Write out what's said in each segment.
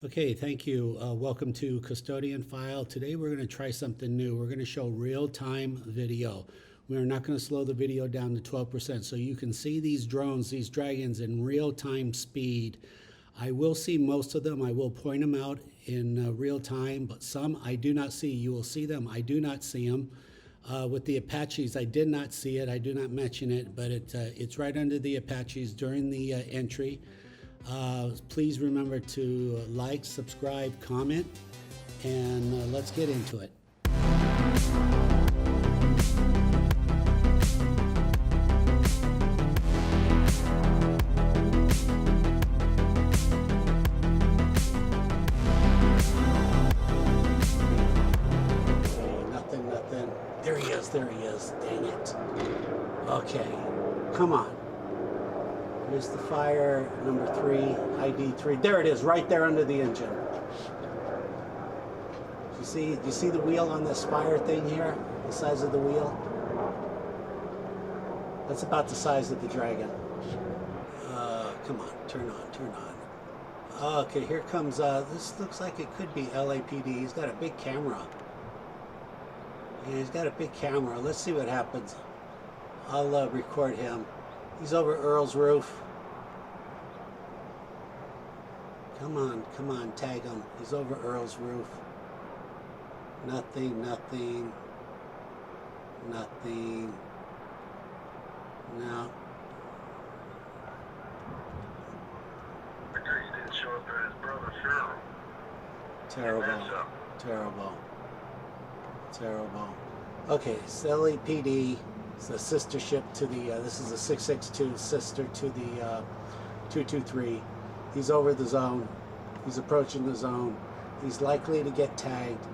Okay, thank you. Welcome to Custodian File. Today we're going to try something new. We're going to show real-time video. We're not going to slow the video down to 12%, so you can see these drones, these dragons in real-time speed. I will see most of them. I will point them out in real time, but some I do not see. You will see them. I do not see them. With the Apaches, I did not see it. I do not mention it, but it's right under the Apaches during the entry. Please remember to like, subscribe, comment, and let's get into it. Nothing. There he is, dang it. Okay, come on. Here's the fire, number 3, ID 3. There it is, right there under the engine. Do you see the wheel on this fire thing here? The size of the wheel? That's about the size of the dragon. Come on, turn on. Okay, here comes, this looks like it could be LAPD. He's got a big camera. Yeah, he's got a big camera. Let's see what happens. I'll record him. He's over Earl's roof. Come on, tag him. He's over Earl's roof. Nothing. No. The guy didn't show up at his brother's funeral. Terrible. Okay, it's LAPD. It's the sister ship to the, this is a 662 sister to the 223. He's over the zone. He's approaching the zone. He's likely to get tagged.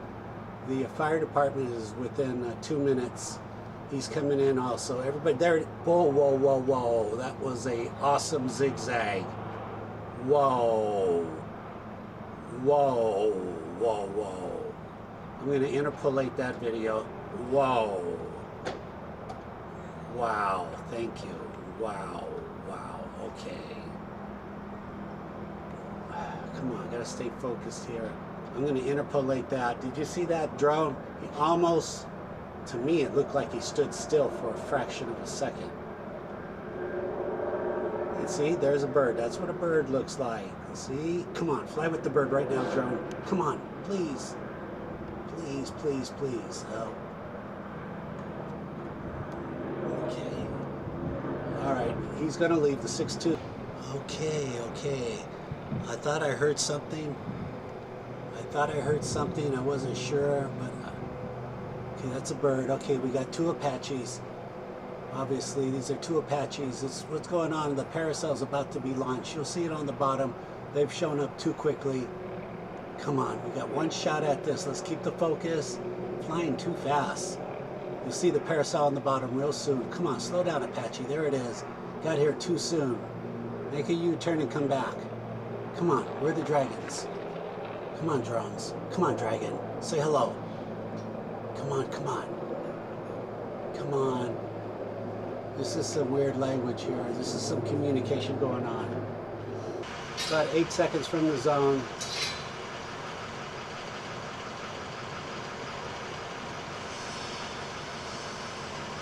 The fire department is within 2 minutes. He's coming in also. Everybody there. Whoa. That was a awesome zigzag. Whoa. I'm going to interpolate that video. Whoa. Wow, thank you. Wow, okay. Come on, gotta stay focused here. I'm gonna interpolate that. Did you see that drone? He almost, to me, it looked like he stood still for a fraction of a second. And see, there's a bird. That's what a bird looks like. See? Come on, fly with the bird right now, drone. Come on, please. Oh. Alright, he's gonna leave the 6-2. Okay. I thought I heard something. I wasn't sure, but okay, that's a bird. Okay, we got 2 Apaches. Obviously, these are 2 Apaches. It's what's going on. The parasail's about to be launched. You'll see it on the bottom. They've shown up too quickly. Come on, we got 1 shot at this. Let's keep the focus. Flying too fast. You'll see the parasail on the bottom real soon. Come on, slow down, Apache. There it is. Got here too soon. Make a U-turn and come back. Come on, we're the dragons. Come on, drones. Come on, dragon. Say hello. Come on. This is some weird language here. This is some communication going on. About 8 seconds from the zone.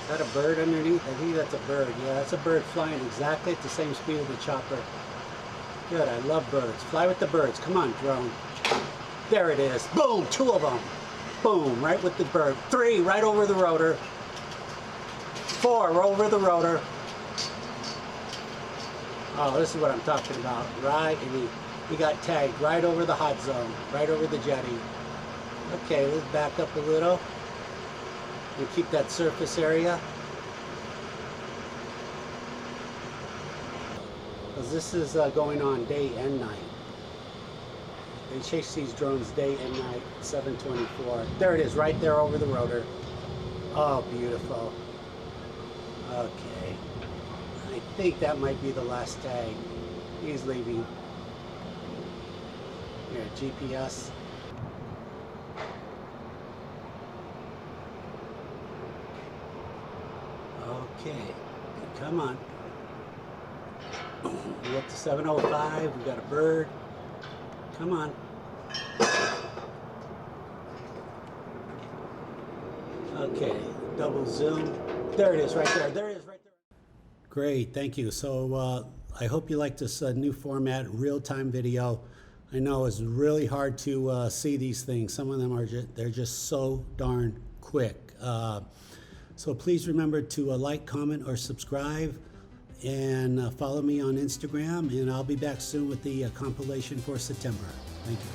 Is that a bird underneath? I think that's a bird. Yeah, that's a bird flying exactly at the same speed of the chopper. Good, I love birds. Fly with the birds. Come on, drone. There it is. Boom, 2 of them. Boom, right with the bird. 3, right over the rotor. 4, over the rotor. Oh, this is what I'm talking about. Right, and he got tagged right over the hot zone, right over the jetty. Okay, let's back up a little. And keep that surface area. Because this is going on day and night. They chase these drones day and night, 724. There it is, right there over the rotor. Oh, beautiful. Okay. I think that might be the last tag. He's leaving. Here, GPS. Okay, come on. We're up to 705. We got a bird. Come on. Okay, double zoom. There it is right there. There it is right there. Great, thank you. So I hope you like this new format, real-time video. I know it's really hard to see these things. Some of them are they're just so darn quick. So please remember to like, comment, or subscribe, and follow me on Instagram, and I'll be back soon with the compilation for September. Thank you.